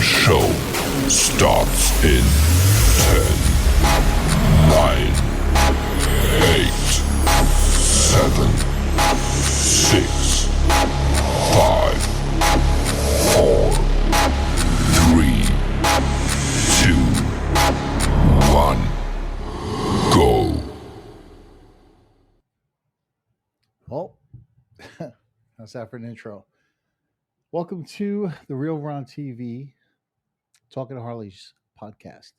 show starts in 10, 9, 8, 7, 6, 5, 4, 3, 2, 1, go. Well, how's that for an intro? Welcome to the RealRonTV Talkin Harleys Podcast.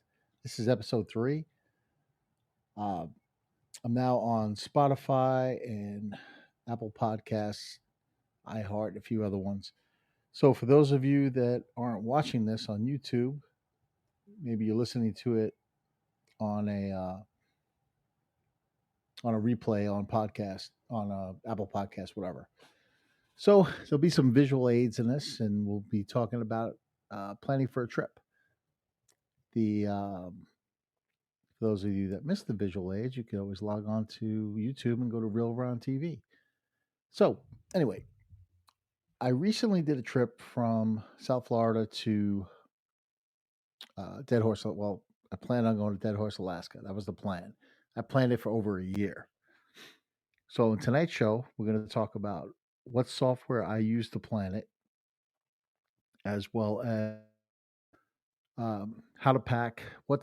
This is episode 3. I'm now on Spotify and Apple Podcasts, iHeart, and a few other ones. So for those of you that aren't watching this on YouTube, maybe you're listening to it on a replay on podcast, on Apple Podcast, whatever. So there'll be some visual aids in this, and we'll be talking about planning for a trip. For those of you that missed the visual aids, you can always log on to YouTube and go to RealRonTV. So anyway, I recently did a trip from South Florida to Dead Horse. Well, I planned on going to Dead Horse, Alaska. That was the plan. I planned it for over a year. So in tonight's show, we're going to talk about what software I use to plan it, as well as how to pack, what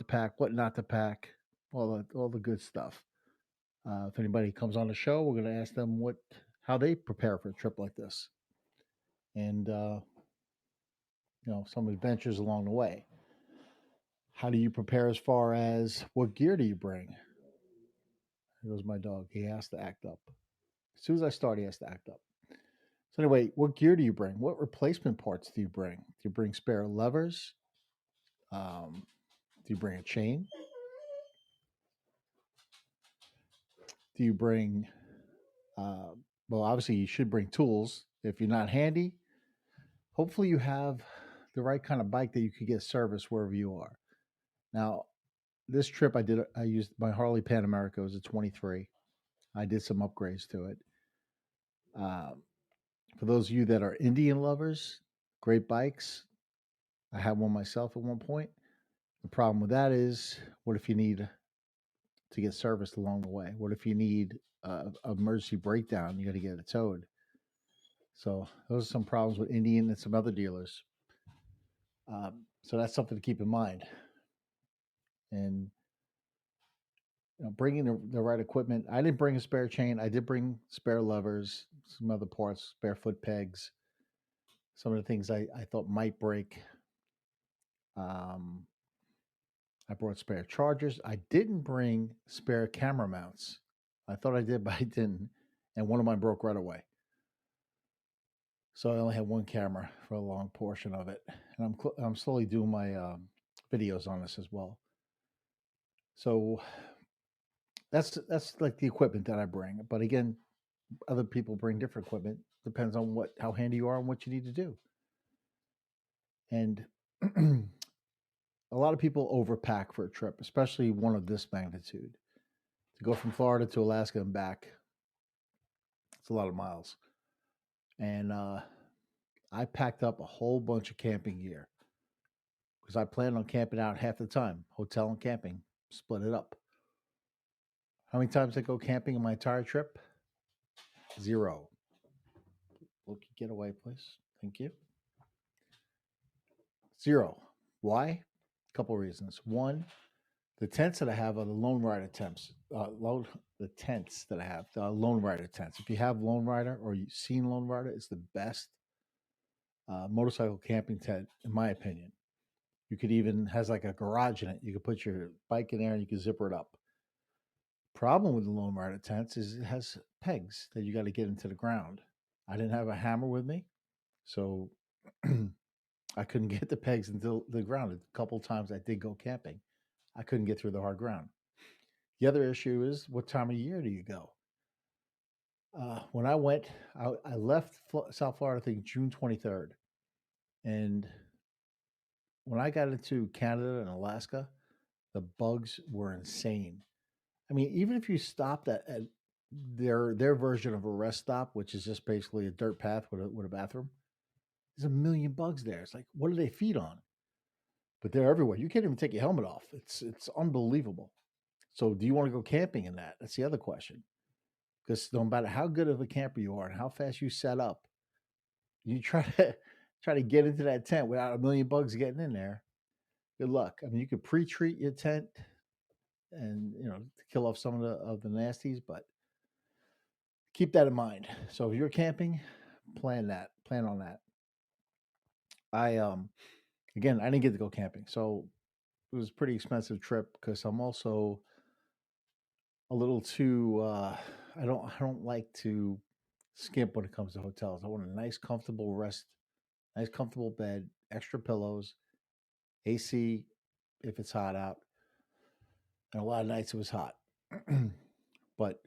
not to pack, all the good stuff. If anybody comes on the show, we're going to ask them how they prepare for a trip like this, and some adventures along the way. How do you prepare as far as what gear do you bring? Here goes my dog. He has to act up. As soon as I start, he has to act up. So anyway, what gear do you bring? What replacement parts do you bring? Do you bring spare levers? Do you bring a chain? Do you bring, well, obviously you should bring tools. If you're not handy, hopefully you have the right kind of bike that you could get service wherever you are. Now, this trip I used my Harley Pan America. It was a 23. I did some upgrades to it. For those of you that are Indian lovers, great bikes. I had one myself at one point. The problem with that is, what if you need to get serviced along the way? What if you need an emergency breakdown? You got to get it towed. So those are some problems with Indian and some other dealers. So that's something to keep in mind. And bringing the right equipment. I didn't bring a spare chain. I did bring spare levers, some other parts, spare foot pegs, some of the things I thought might break. I brought spare chargers. I didn't bring spare camera mounts. I thought I did, but I didn't. And one of mine broke right away. So I only had one camera for a long portion of it. And I'm slowly doing my videos on this as well. So that's like the equipment that I bring. But again, other people bring different equipment. Depends on how handy you are and what you need to do. And a lot of people overpack for a trip, especially one of this magnitude. To go from Florida to Alaska and back, it's a lot of miles. And I packed up a whole bunch of camping gear because I planned on camping out half the time, hotel and camping, split it up. How many times I go camping in my entire trip? 0. Look, get away, please. Thank you. 0. Why? A couple of reasons. One, the tents that I have are the Lone Rider tents. The tents that I have, the Lone Rider tents. If you have Lone Rider or you've seen Lone Rider, it's the best motorcycle camping tent, in my opinion. You could even, has like a garage in it. You could put your bike in there and you can zipper it up. Problem with the Lone Rider tents is it has pegs that you got to get into the ground. I didn't have a hammer with me, so I couldn't get the pegs into the ground. A couple of times I did go camping. I couldn't get through the hard ground. The other issue is, what time of year do you go? When I went, I left South Florida, I think June 23rd. And when I got into Canada and Alaska, the bugs were insane. I mean, even if you stopped at their version of a rest stop, which is just basically a dirt path with a bathroom, there's a million bugs there. It's like, what do they feed on? but they're everywhere. You can't even take your helmet off. It's unbelievable. So, do you want to go camping in that? That's the other question. Because no matter how good of a camper you are and how fast you set up, you try to get into that tent without a million bugs getting in there. Good luck. I mean, you could pre-treat your tent and to kill off some of the nasties, but keep that in mind. So if you're camping, plan on that. I again, I didn't get to go camping, so it was a pretty expensive trip because I'm also a little too I don't like to skimp when it comes to hotels. I want a nice comfortable rest, nice comfortable bed, extra pillows, AC if it's hot out. And a lot of nights it was hot. But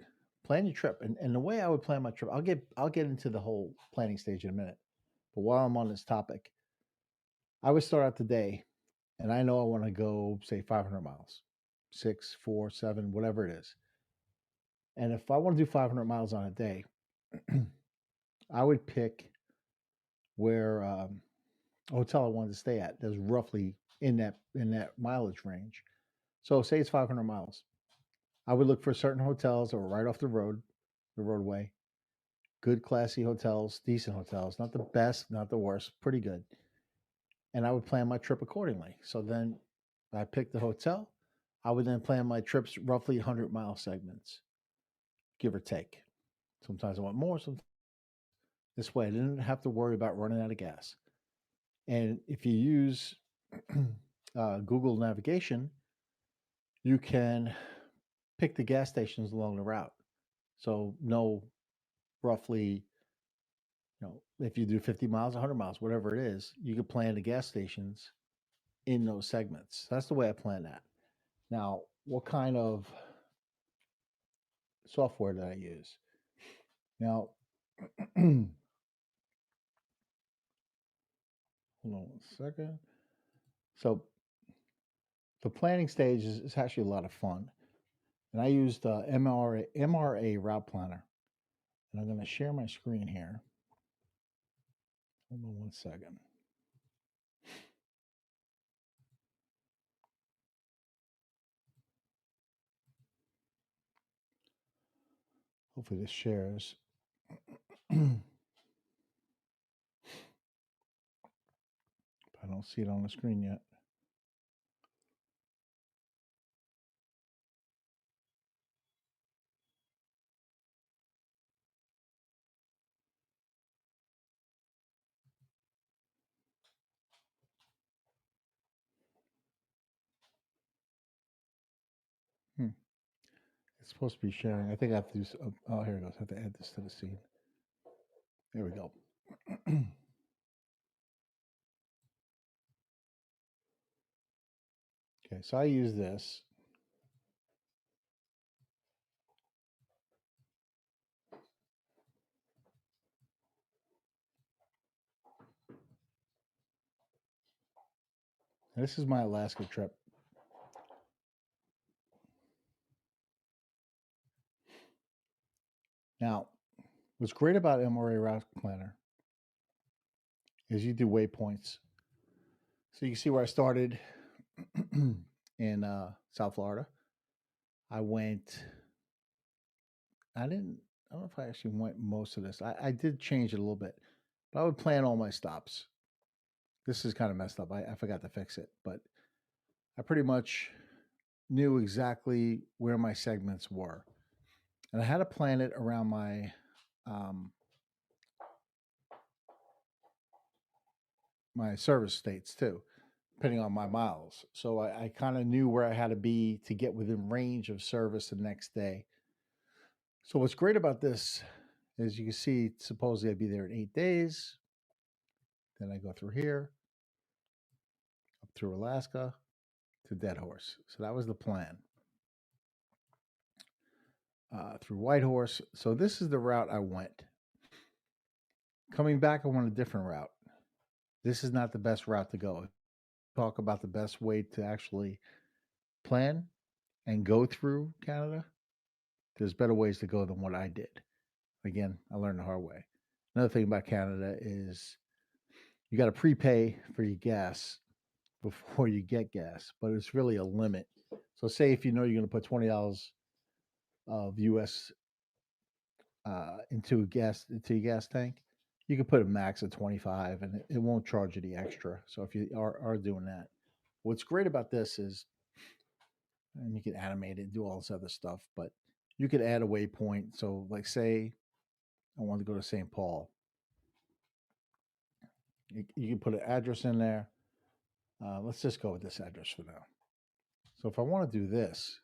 plan your trip. And the way I would plan my trip, I'll get into the whole planning stage in a minute. But while I'm on this topic, I would start out the day and I know I want to go, say, 500 miles, 6, 4, 7, whatever it is. And if I want to do 500 miles on a day, I would pick where a hotel I wanted to stay at that's roughly in that mileage range. So say it's 500 miles. I would look for certain hotels that were right off the roadway. Good, classy hotels, decent hotels, not the best, not the worst, pretty good. And I would plan my trip accordingly. So then I picked the hotel. I would then plan my trips roughly 100-mile segments, give or take. Sometimes I want more. Sometimes this way I didn't have to worry about running out of gas. And if you use Google navigation, you can pick the gas stations along the route. So know roughly, if you do 50 miles, 100 miles, whatever it is, you can plan the gas stations in those segments. That's the way I plan that. Now, what kind of software did I use? Now, hold on one second. So the planning stage is actually a lot of fun. And I used MRA Route Planner. And I'm going to share my screen here. Hold on one second. Hopefully this shares. I don't see it on the screen yet. It's supposed to be sharing. I think I have to do. Oh, here it goes. I have to add this to the scene. There we go. Okay, so I use this. This is my Alaska trip. Now, what's great about MRA Route Planner is you do waypoints. So you can see where I started in South Florida. I don't know if I actually went most of this. I did change it a little bit, but I would plan all my stops. This is kind of messed up. I forgot to fix it, but I pretty much knew exactly where my segments were. And I had to plan it around my my service states too, depending on my miles. So I kind of knew where I had to be to get within range of service the next day. So what's great about this is you can see supposedly I'd be there in 8 days. Then I go through here, up through Alaska to Dead Horse. So that was the plan. Through Whitehorse. So this is the route I went. Coming back, I went a different route. This is not the best route to go. Talk about the best way to actually plan and go through Canada. There's better ways to go than what I did. Again, I learned the hard way. Another thing about Canada is you got to prepay for your gas before you get gas, but it's really a limit. So say if you know you're going to put $20 of US into your gas tank, you can put a max of 25 and it won't charge you the extra. So if you are doing that, what's great about this is, and you can animate it, do all this other stuff, but you could add a waypoint. So like say I want to go to St. Paul, you can put an address in there. Let's just go with this address for now. So if I want to do this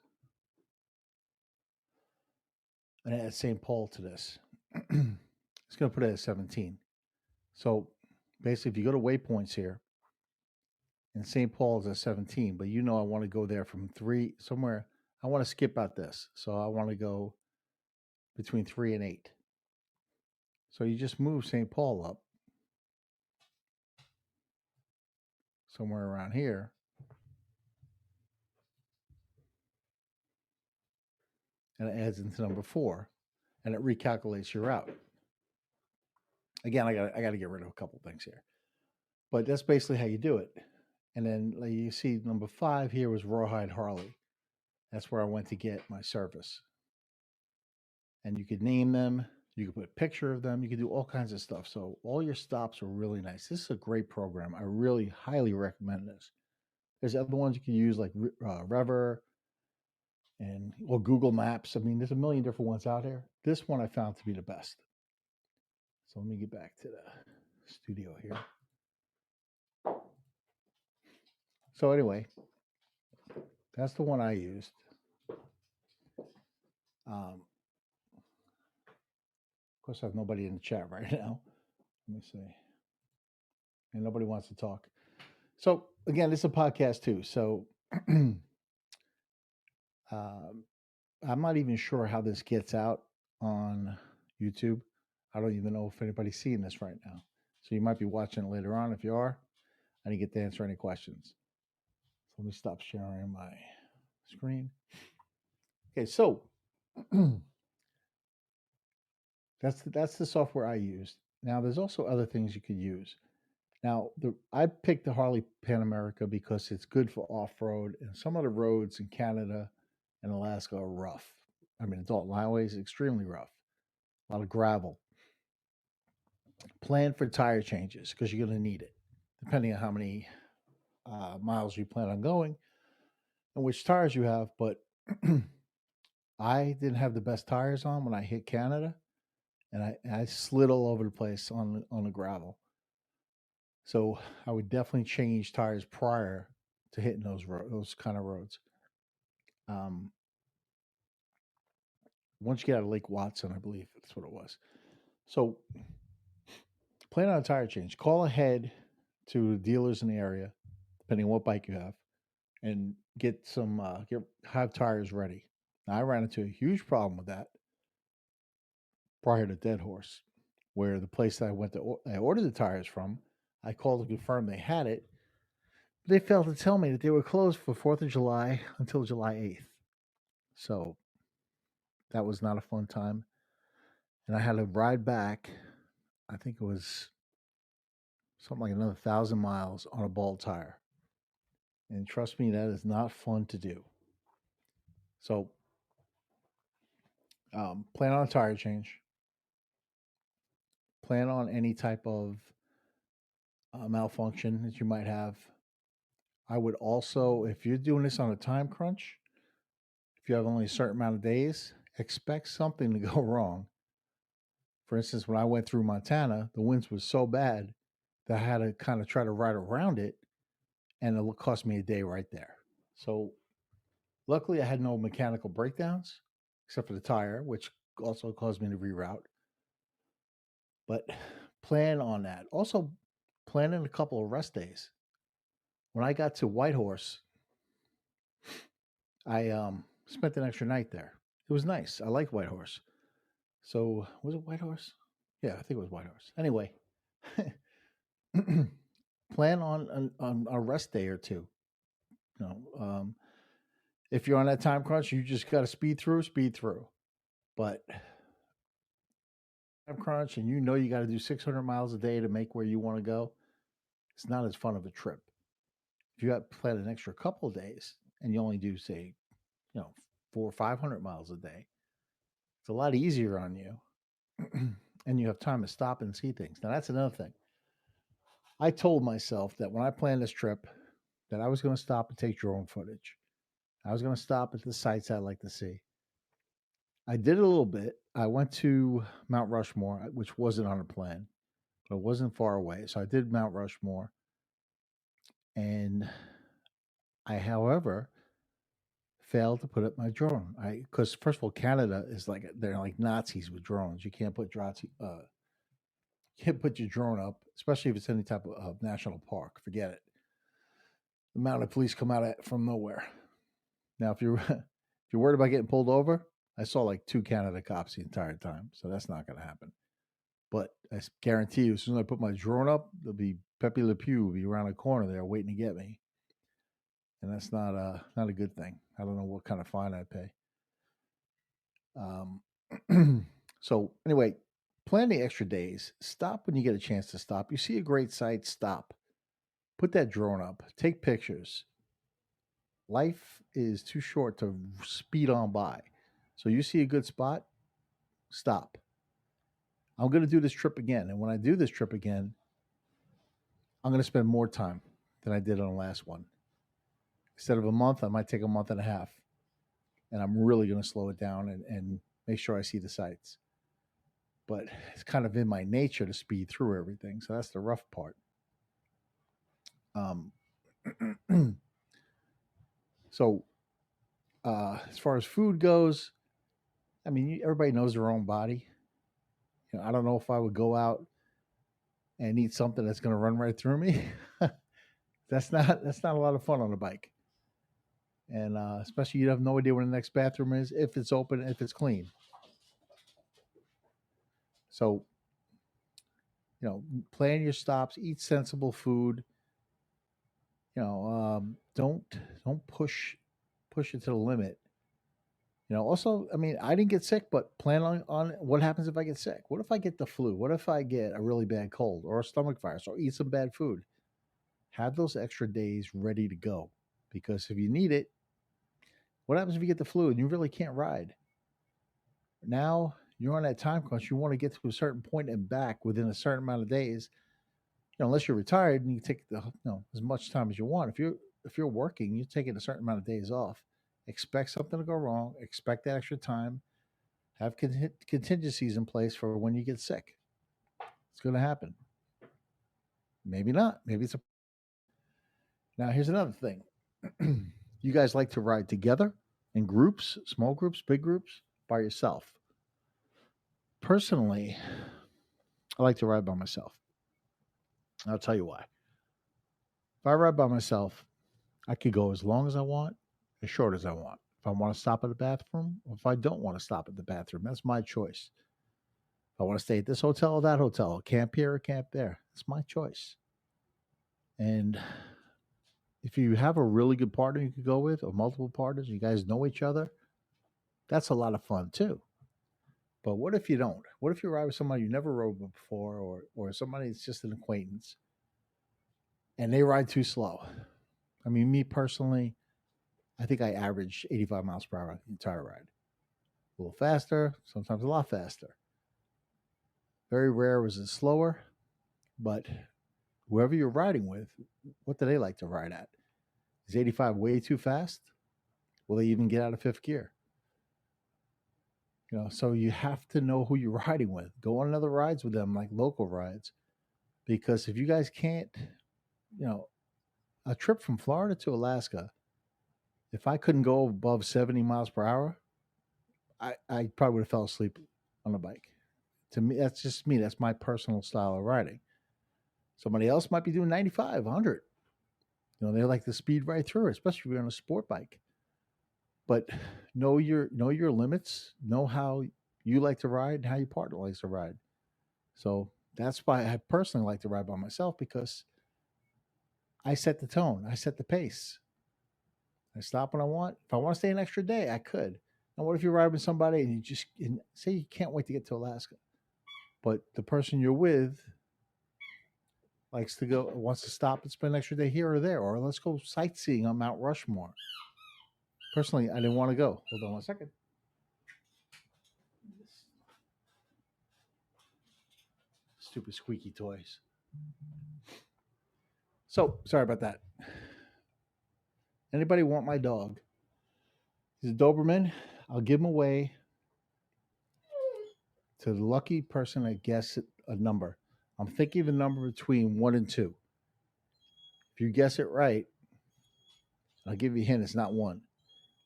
and add St. Paul to this, it's going to put it at 17. So basically, if you go to waypoints here, and St. Paul is at 17, but I want to go there from 3 somewhere. I want to skip out this. So I want to go between 3 and 8. So you just move St. Paul up somewhere around here. And it adds into number 4. And it recalculates your route. Again, I got to get rid of a couple things here. But that's basically how you do it. And then like you see number 5 here was Rawhide Harley. That's where I went to get my service. And you could name them. You could put a picture of them. You could do all kinds of stuff. So all your stops are really nice. This is a great program. I really highly recommend this. There's other ones you can use like Rever or Google Maps. I mean, there's a million different ones out there. This one I found to be the best. So let me get back to the studio here. So anyway, that's the one I used. Of course, I have nobody in the chat right now. Let me see. And nobody wants to talk. So again, this is a podcast too. So I'm not even sure how this gets out on YouTube. I don't even know if anybody's seeing this right now. So you might be watching it later on. If you are, I didn't get to answer any questions. So let me stop sharing my screen. Okay, so that's the software I used. Now, there's also other things you could use. Now, I picked the Harley Pan America because it's good for off-road, and some of the roads in Canada and Alaska are rough. I mean, adult highways extremely rough. A lot of gravel. Plan for tire changes because you're going to need it, depending on how many miles you plan on going and which tires you have. But I didn't have the best tires on when I hit Canada, and I slid all over the place on the gravel. So I would definitely change tires prior to hitting those kind of roads. Once you get out of Lake Watson, I believe that's what it was. So plan on a tire change. Call ahead to dealers in the area, depending on what bike you have, and have tires ready. Now, I ran into a huge problem with that prior to Dead Horse, where the place that I ordered the tires from, I called to confirm they had it. But they failed to tell me that they were closed for 4th of July until July 8th. So that was not a fun time. And I had to ride back, I think it was something like another 1,000 miles on a bald tire. And trust me, that is not fun to do. So plan on a tire change. Plan on any type of malfunction that you might have. I would also, if you're doing this on a time crunch, if you have only a certain amount of days, expect something to go wrong. For instance, when I went through Montana, the winds was so bad that I had to kind of try to ride around it, and it cost me a day right there. So luckily I had no mechanical breakdowns, except for the tire, which also caused me to reroute. But plan on that. Also, plan in a couple of rest days. When I got to Whitehorse, I spent an extra night there. It was nice. I like Whitehorse. So was it Whitehorse? Yeah, I think it was Whitehorse. Anyway, plan on a rest day or two. If you're on that time crunch, you just got to speed through. But time crunch, and you got to do 600 miles a day to make where you want to go. It's not as fun of a trip. if you got planned an extra couple of days and you only do, say, 400 or 500 miles a day, it's a lot easier on you. And you have time to stop and see things. Now, that's another thing. I told myself that when I planned this trip, that I was going to stop and take drone footage. I was going to stop at the sites I'd like to see. I did a little bit. I went to Mount Rushmore, which wasn't on a plan, but it wasn't far away. So I did Mount Rushmore. And I, however, failed to put up my drone. Because first of all, Canada is they're like Nazis with drones. You can't put your drone up, especially if it's any type of national park. Forget it. The mounted police come out from nowhere. Now, if you're worried about getting pulled over, I saw like 2 Canada cops the entire time, so that's not going to happen. But I guarantee you, as soon as I put my drone up, there'll be Pepe Le Pew will be around the corner there waiting to get me, and that's not a good thing. I don't know what kind of fine I'd pay. So anyway, plan the extra days. Stop when you get a chance to stop. You see a great site, stop. Put that drone up. Take pictures. Life is too short to speed on by. So you see a good spot, stop. I'm going to do this trip again. And when I do this trip again, I'm going to spend more time than I did on the last one. Instead of a month, I might take a month and a half. And I'm really going to slow it down and make sure I see the sights. But it's kind of in my nature to speed through everything. So that's the rough part. So as far as food goes, I mean, everybody knows their own body. I don't know if I would go out and eat something that's going to run right through me. That's not a lot of fun on a bike. And especially you have no idea where the next bathroom is, if it's open, if it's clean. So, plan your stops, eat sensible food. Don't push it to the limit. Also, I mean, I didn't get sick, but plan on what happens if I get sick. What if I get the flu? What if I get a really bad cold or a stomach virus or eat some bad food? Have those extra days ready to go, because if you need it, what happens if you get the flu and you really can't ride? Now you're on that time crunch. You want to get to a certain point and back within a certain amount of days. Unless you're retired and you take as much time as you want. If you're working, you're taking a certain amount of days off. Expect something to go wrong. Expect that extra time. Have contingencies in place for when you get sick. It's going to happen. Maybe not. Maybe it's a. Now here's another thing. You guys like to ride together in groups, small groups, big groups, by yourself. Personally, I like to ride by myself. I'll tell you why. If I ride by myself, I could go as long as I want, as short as I want. If I want to stop at the bathroom, or if I don't want to stop at the bathroom, that's my choice. If I want to stay at this hotel or that hotel, camp here or camp there, it's my choice. And if you have a really good partner you could go with, or multiple partners, you guys know each other, that's a lot of fun too. But what if you don't? What if you ride with somebody you never rode with before, or somebody that's just an acquaintance, and they ride too slow? I mean, me personally, I think I average 85 miles per hour the entire ride. A little faster, sometimes a lot faster. Very rare was it slower, but whoever you're riding with, what do they like to ride at? Is 85 way too fast? Will they even get out of fifth gear? So you have to know who you're riding with. Go on other rides with them, like local rides. Because if you guys can't, a trip from Florida to Alaska, if I couldn't go above 70 miles per hour, I probably would have fell asleep on the bike. To me, that's just me. That's my personal style of riding. Somebody else might be doing 95, 100. They like to speed right through it, especially if you're on a sport bike. But know your limits. Know how you like to ride and how your partner likes to ride. So that's why I personally like to ride by myself, because I set the tone. I set the pace. I stop when I want. If I want to stay an extra day, I could. And what if you ride with somebody and say you can't wait to get to Alaska, but the person you're with wants to stop and spend an extra day here or there, or let's go sightseeing on Mount Rushmore. Personally, I didn't want to go. Hold on one second. Stupid squeaky toys. So, sorry about that. Anybody want my dog? He's a Doberman. I'll give him away to the lucky person that guesses a number. I'm thinking of a number between 1 and 2. If you guess it right, I'll give you a hint. It's not 1.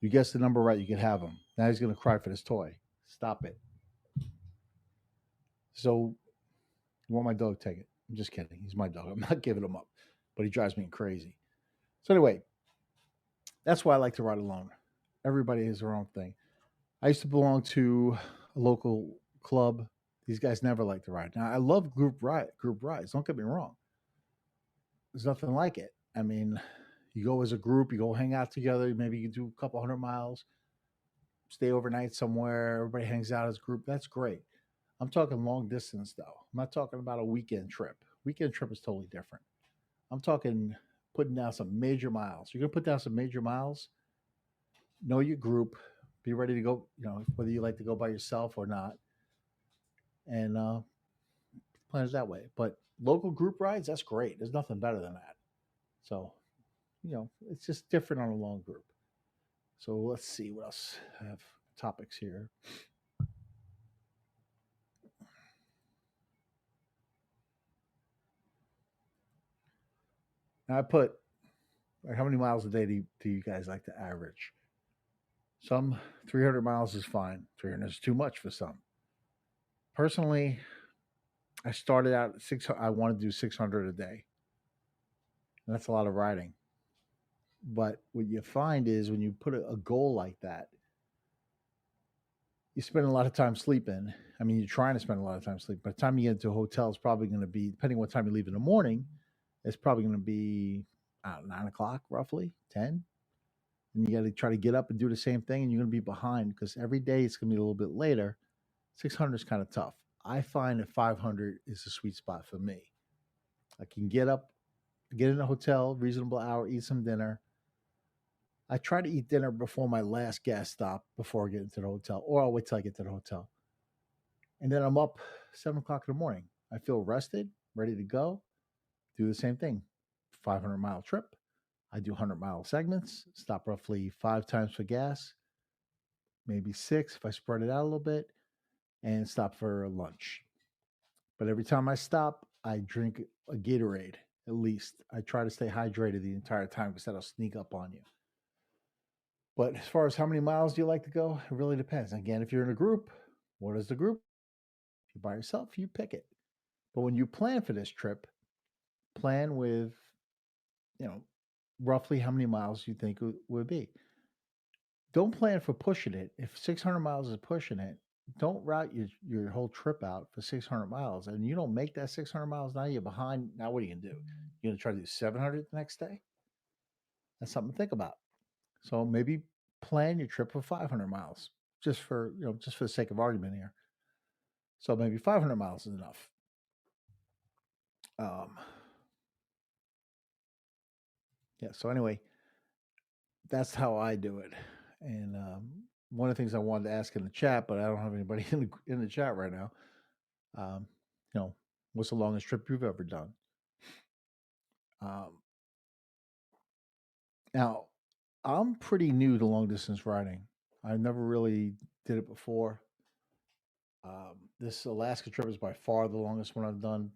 You guess the number right, you can have him. Now he's going to cry for this toy. Stop it. So, you want my dog? Take it. I'm just kidding. He's my dog. I'm not giving him up, but he drives me crazy. So anyway, that's why I like to ride alone. Everybody has their own thing. I used to belong to a local club. These guys never like to ride. Now, I love group rides. Don't get me wrong. There's nothing like it. I mean, you go as a group, you go hang out together. Maybe you do a couple 100 miles, stay overnight somewhere. Everybody hangs out as a group. That's great. I'm talking long distance, though. I'm not talking about a weekend trip. Weekend trip is totally different. I'm talking putting down some major miles. You're going to put down some major miles. Know your group. Be ready to go, whether you like to go by yourself or not. And plan it that way. But local group rides, that's great. There's nothing better than that. So, it's just different on a long group. So let's see what else I have topics here. Now I put, how many miles a day do you guys like to average? Some 300 miles is fine. 300 is too much for some. Personally, I started out at 600. I want to do 600 a day. And that's a lot of riding. But what you find is when you put a goal like that, you spend a lot of time sleeping. I mean, you're trying to spend a lot of time sleeping. By the time you get into a hotel, it's probably going to be, depending on what time you leave in the morning, it's probably going to be 9 o'clock, roughly, 10. And you got to try to get up and do the same thing, and you're going to be behind because every day it's going to be a little bit later. 600 is kind of tough. I find that 500 is a sweet spot for me. I can get up, get in a hotel, reasonable hour, eat some dinner. I try to eat dinner before my last gas stop before I get into the hotel, or I'll wait till I get to the hotel. And then I'm up 7 o'clock in the morning. I feel rested, ready to go. Do the same thing. 500-mile trip. I do 100-mile segments, stop roughly 5 times for gas, maybe 6 if I spread it out a little bit, and stop for lunch. But every time I stop, I drink a Gatorade, at least. I try to stay hydrated the entire time because that'll sneak up on you. But as far as how many miles do you like to go, it really depends. Again, if you're in a group, what is the group? If you're by yourself, you pick it. But when you plan for this trip, plan with, roughly how many miles you think it would be. Don't plan for pushing it. If 600 miles is pushing it, don't route your whole trip out for 600 miles. And you don't make that 600 miles, now you're behind. Now what are you going to do? You're going to try to do 700 the next day? That's something to think about. So maybe plan your trip for 500 miles, just for the sake of argument here. So maybe 500 miles is enough. So anyway, that's how I do it. And one of the things I wanted to ask in the chat, but I don't have anybody in the chat right now. What's the longest trip you've ever done? Now, I'm pretty new to long distance riding. I never really did it before. This Alaska trip is by far the longest one I've done,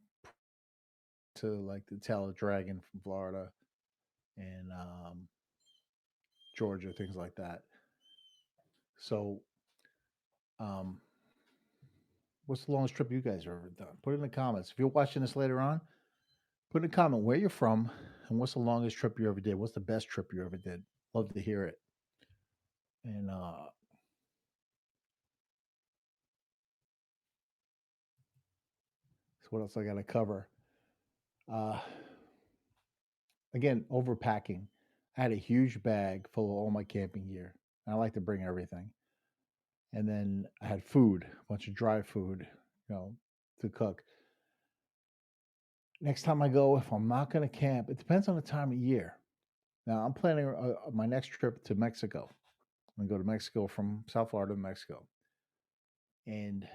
to like the Tail of the Dragon from Florida and Georgia, things like that. So, what's the longest trip you guys have ever done? Put it in the comments. If you're watching this later on, put in a comment where you're from and what's the longest trip you ever did. What's the best trip you ever did? Love to hear it. And so what else I got to cover? Again, overpacking. I had a huge bag full of all my camping gear. I like to bring everything. And then I had food, a bunch of dry food, to cook. Next time I go, if I'm not going to camp, it depends on the time of year. Now, I'm planning my next trip to Mexico. I'm going to go to Mexico from South Florida to Mexico. And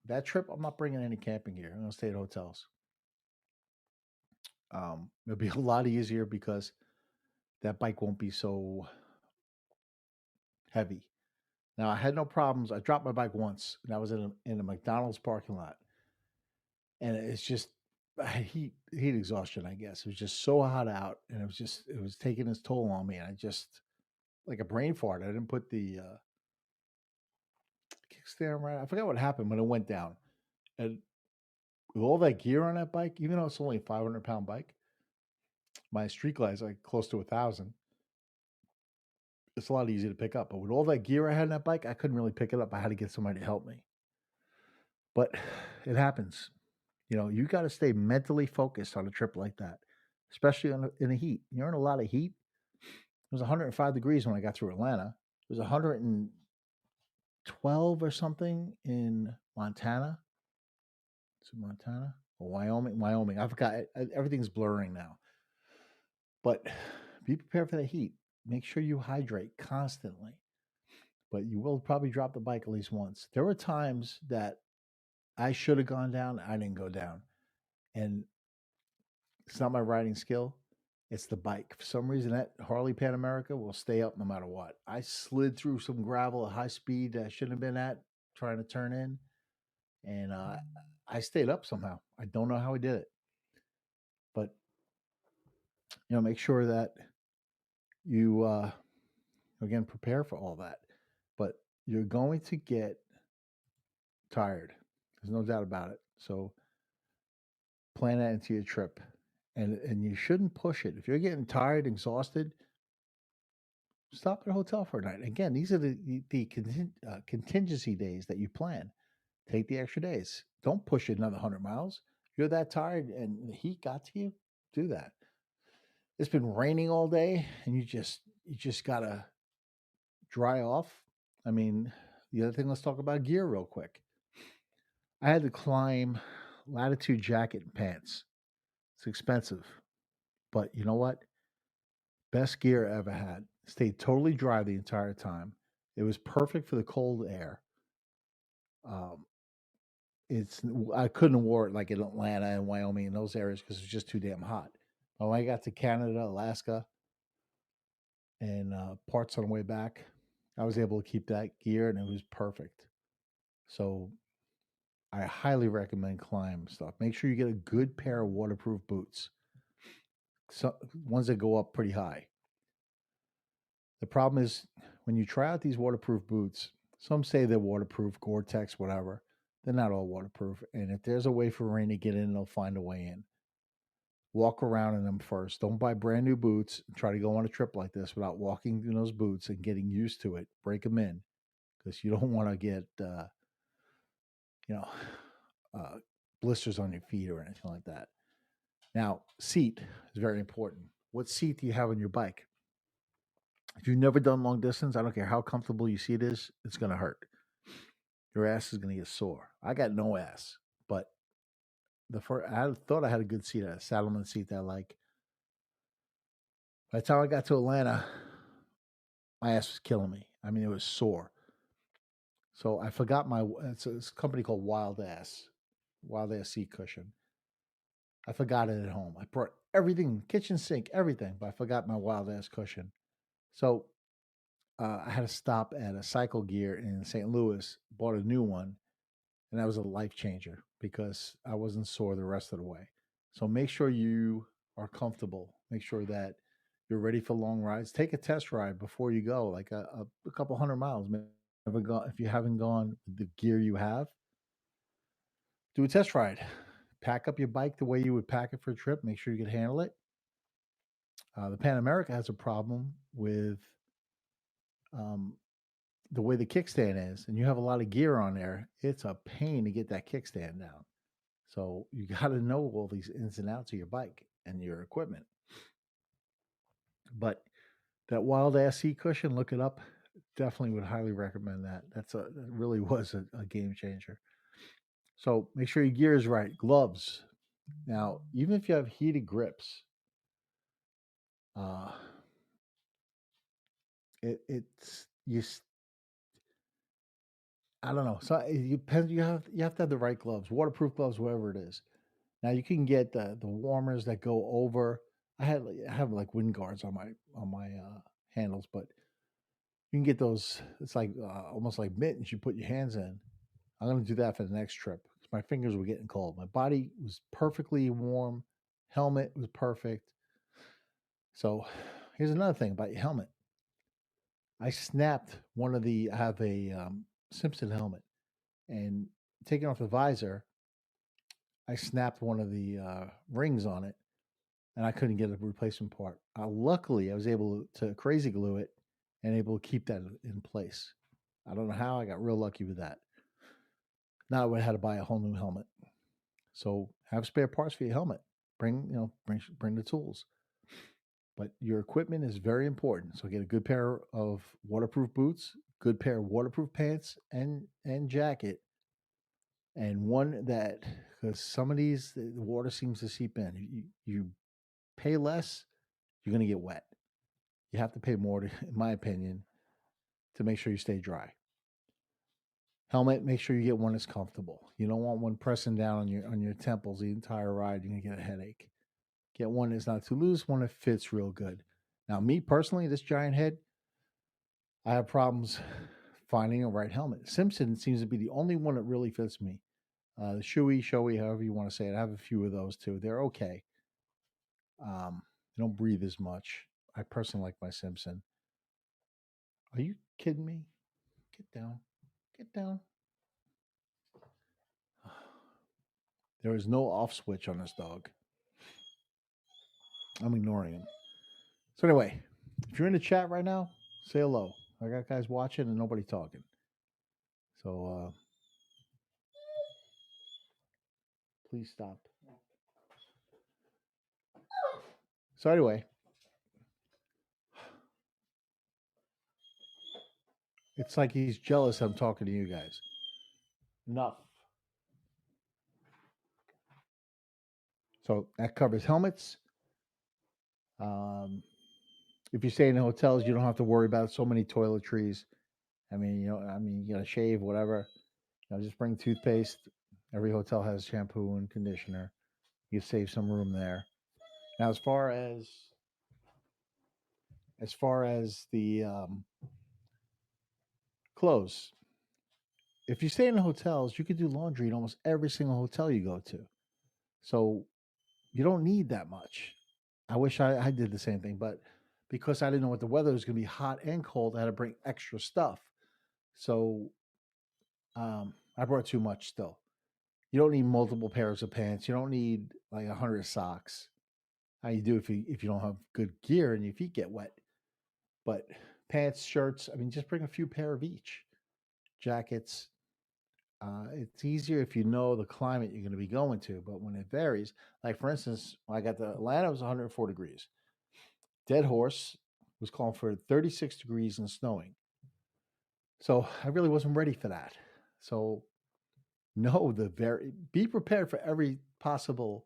that trip, I'm not bringing any camping gear. I'm going to stay at hotels. It'll be a lot easier because that bike won't be so heavy. Now, I had no problems. I dropped my bike once, and I was in a McDonald's parking lot. And it's just heat exhaustion, I guess. It was just so hot out, and it was taking its toll on me. And I just, like a brain fart, I didn't put the kickstand right. I forgot what happened when it went down. And with all that gear on that bike, even though it's only a 500-pound bike, my street glide is like close to 1,000. It's a lot easier to pick up. But with all that gear I had on that bike, I couldn't really pick it up. I had to get somebody to help me. But it happens. You got to stay mentally focused on a trip like that, especially in the heat. You're in a lot of heat. It was 105 degrees when I got through Atlanta. It was 112 or something in Montana. Is it Montana or Wyoming? Wyoming. I forgot. Everything's blurring now. But be prepared for the heat. Make sure you hydrate constantly. But you will probably drop the bike at least once. There were times that I should have gone down. I didn't go down. And it's not my riding skill. It's the bike. For some reason, that Harley Pan America will stay up no matter what. I slid through some gravel at high speed that I shouldn't have been at, trying to turn in. And I stayed up somehow. I don't know how I did it. But, make sure that you, again, prepare for all that. But you're going to get tired. There's no doubt about it. So plan that into your trip. And you shouldn't push it. If you're getting tired, exhausted, stop at a hotel for a night. Again, these are the contingency days that you plan. Take the extra days. Don't push it another 100 miles. If you're that tired and the heat got to you, do that. It's been raining all day, and you just gotta dry off. I mean, the other thing, let's talk about gear real quick. I had to climb Latitude jacket and pants. It's expensive, but you know what? Best gear I ever had. Stayed totally dry the entire time. It was perfect for the cold air. Um, I couldn't have wore it like in Atlanta and Wyoming and those areas because it was just too damn hot. But when I got to Canada, Alaska, and parts on the way back, I was able to keep that gear, and it was perfect. So I highly recommend climb stuff. Make sure you get a good pair of waterproof boots. Ones that go up pretty high. The problem is when you try out these waterproof boots, some say they're waterproof, Gore-Tex, whatever. They're not all waterproof. And if there's a way for rain to get in, they'll find a way in. Walk around in them first. Don't buy brand new boots and try to go on a trip like this without walking in those boots and getting used to it. Break them in because you don't want to get, blisters on your feet or anything like that. Now, seat is very important. What seat do you have on your bike? If you've never done long distance, I don't care how comfortable your seat is, it's going to hurt. Your ass is going to get sore. I got no ass, but I thought I had a good seat, a Saddleman seat that I like. By the time I got to Atlanta, my ass was killing me. I mean, it was sore. So I forgot it's a company called Wild Ass seat cushion. I forgot it at home. I brought everything, kitchen sink, everything, but I forgot my Wild Ass cushion. So I had to stop at a Cycle Gear in St. Louis, bought a new one, and that was a life changer because I wasn't sore the rest of the way. So make sure you are comfortable. Make sure that you're ready for long rides. Take a test ride before you go, like a couple 100 miles. If you haven't gone with the gear you have, do a test ride. Pack up your bike the way you would pack it for a trip. Make sure you can handle it. The Pan America has a problem with the way the kickstand is, and you have a lot of gear on there. It's a pain to get that kickstand down. So you got to know all these ins and outs of your bike and your equipment. But that Wild Ass seat cushion, look it up. Definitely would highly recommend that. That really was a game changer. So make sure your gear is right. Gloves. Now, even if you have heated grips, it's I don't know. So it depends. You have to have the right gloves, waterproof gloves, whatever it is. Now you can get the warmers that go over. I have like wind guards on my handles, but you can get those. It's like almost like mittens you put your hands in. I'm gonna do that for the next trip. My fingers were getting cold. My body was perfectly warm. Helmet was perfect. So here's another thing about your helmet. I snapped one of the. I have a Simpson helmet, and taking off the visor, I snapped one of the rings on it, and I couldn't get a replacement part. Luckily, I was able to crazy glue it and able to keep that in place. I don't know how. I got real lucky with that. Now I would have had to buy a whole new helmet. So have spare parts for your helmet. Bring the tools. But your equipment is very important. So get a good pair of waterproof boots, good pair of waterproof pants and jacket, and one that, because some of these the water seems to seep in. You pay less, you're going to get wet. You have to pay more, in my opinion, to make sure you stay dry. Helmet, make sure you get one that's comfortable. You don't want one pressing down on your temples the entire ride. You're going to get a headache. Get one that's not too loose, one that fits real good. Now, me personally, this giant head, I have problems finding a right helmet. Simpson seems to be the only one that really fits me. The showy, however you want to say it. I have a few of those too. They're okay. They don't breathe as much. I personally like my Simpson. Are you kidding me? Get down. Get down. There is no off switch on this dog. I'm ignoring him. So anyway, if you're in the chat right now, say hello. I got guys watching and nobody talking. So please stop. So anyway, it's like he's jealous I'm talking to you guys. Enough. So that covers helmets. If you stay in hotels, you don't have to worry about so many toiletries. You gotta shave, whatever. Just bring toothpaste. Every hotel has shampoo and conditioner. You save some room there. Now, as far as the clothes, if you stay in hotels, you can do laundry in almost every single hotel you go to. So you don't need that much. I wish I did the same thing, but because I didn't know what the weather was going to be, hot and cold, I had to bring extra stuff. So I brought too much still. You don't need multiple pairs of pants. You don't need like 100 socks. How you do if you don't have good gear and your feet get wet. But pants, shirts, just bring a few pair of each. Jackets. It's easier if you know the climate you're going to be going to, but when it varies, like for instance, when I got to Atlanta, it was 104 degrees. Dead Horse was calling for 36 degrees and snowing. So I really wasn't ready for that. So be prepared for every possible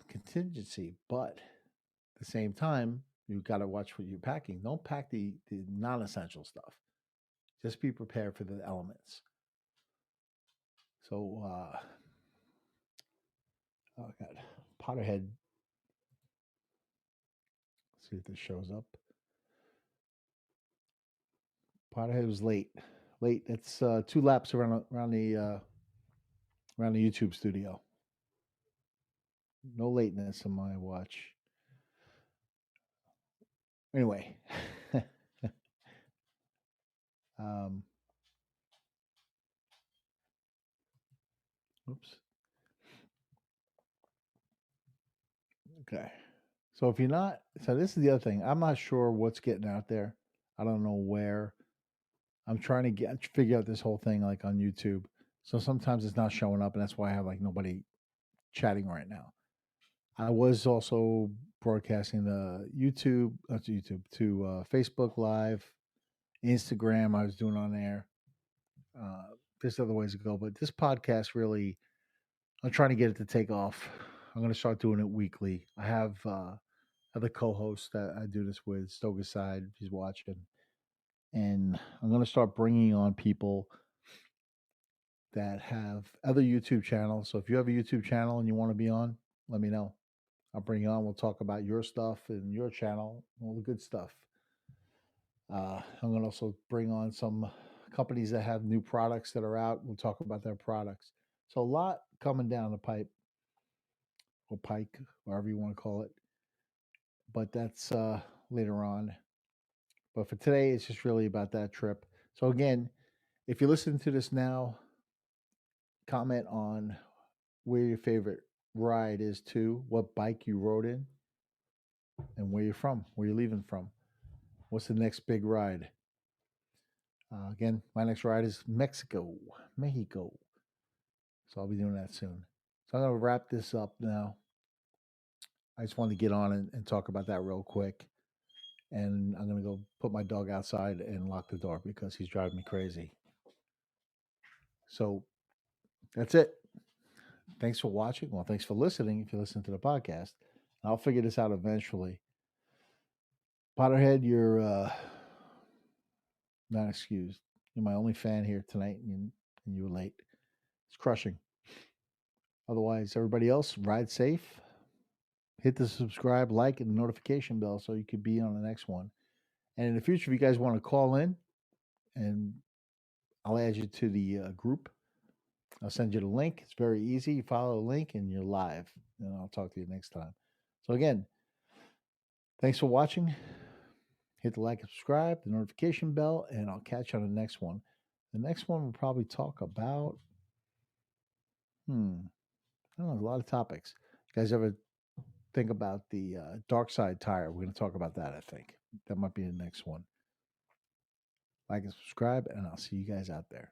contingency, but at the same time, you've got to watch what you're packing. Don't pack the non-essential stuff. Just be prepared for the elements. So, oh God, Potterhead. Let's see if this shows up. Potterhead was late. It's 2 laps around the YouTube studio. No lateness on my watch. Anyway, oops. Okay. So this is the other thing. I'm not sure what's getting out there. I don't know where. I'm trying to figure out this whole thing like on YouTube. So sometimes it's not showing up, and that's why I have like nobody chatting right now. I was also broadcasting to Facebook Live, Instagram. I was doing on there. There's other ways to go, but this podcast really I'm trying to get it to take off. I'm going to start doing it weekly. I have other co-hosts that I do this with, Stoga Side, if he's watching. And I'm going to start bringing on people that have other YouTube channels. So if you have a YouTube channel and you want to be on, let me know. I'll bring you on. We'll talk about your stuff and your channel, all the good stuff. I'm going to also bring on some companies that have new products that are out. We'll talk about their products. So a lot coming down the pipe or pike, whatever you want to call it. But that's later on. But for today, it's just really about that trip. So again, if you're listening to this now, comment on where your favorite ride is to, what bike you rode in, and where you're from, where you're leaving from. What's the next big ride? Again, my next ride is Mexico. So I'll be doing that soon. So I'm going to wrap this up now. I just wanted to get on and talk about that real quick. And I'm going to go put my dog outside and lock the door because he's driving me crazy. So that's it. Thanks for watching. Well, thanks for listening if you listen to the podcast. I'll figure this out eventually. Potterhead, you're not excused. You're my only fan here tonight, and you were late. It's crushing. Otherwise, everybody else, ride safe. Hit the subscribe, like, and notification bell so you could be on the next one. And in the future, if you guys want to call in, and I'll add you to the group. I'll send you the link. It's very easy. You follow the link, and you're live. And I'll talk to you next time. So again, thanks for watching. Hit the like and subscribe, the notification bell, and I'll catch you on the next one. The next one we'll probably talk about, I don't know, a lot of topics. You guys ever think about the dark side tire? We're going to talk about that, I think. That might be the next one. Like and subscribe, and I'll see you guys out there.